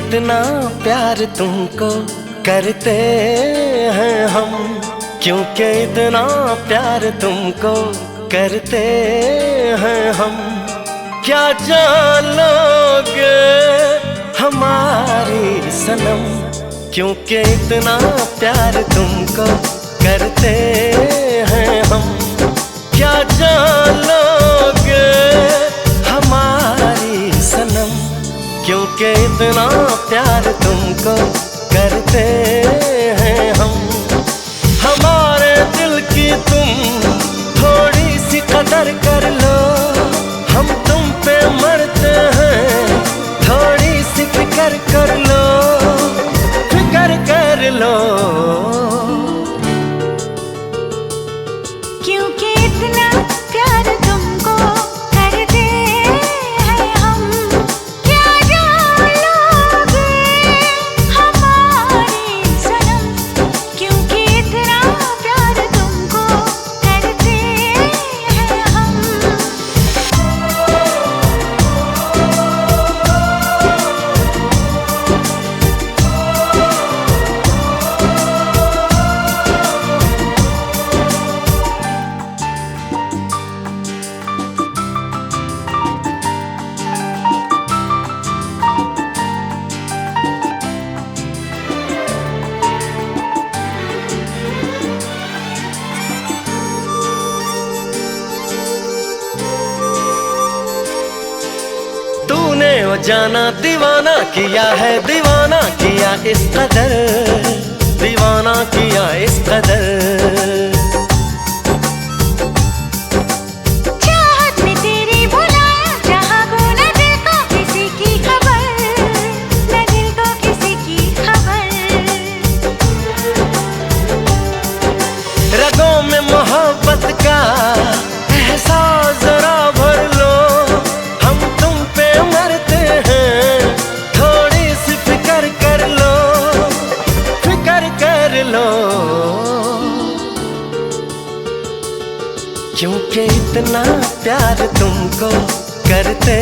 इतना प्यार तुमको करते हैं हम, क्योंकि इतना प्यार तुमको करते हैं हम। क्या जान लोगे हमारी सनम, क्योंकि इतना प्यार तुमको करते हैं हम। क्या जान लोगे हमारी सनम, क्योंकि इतना प्यार तुमको करते हैं हम। हमारे दिल की तुम थोड़ी सी कदर कर लो, हम तुम पे मरते हैं, थोड़ी सी फिक्र कर लो, फिक्र कर लो। क्योंकि इतना प्यार तुमको करते हैं हम। क्या जान लोगे हमारी सनम, क्योंकि इतना प्यार तुमको करते हैं हम। तूने वो जाना दीवाना किया है, दीवाना किया इस कदर, दीवाना किया इस कदर। चाहत में तेरी बुलाया, जहाँ को न दिल को किसी की खबर, न दिल को किसी की खबर। रगों में मोहब्बत का एहसास जरा भर लो, हम तुम पे मरते हैं, थोड़ी सी फिक्र कर लो, फिक्र कर लो। क्योंकि इतना प्यार तुमको करते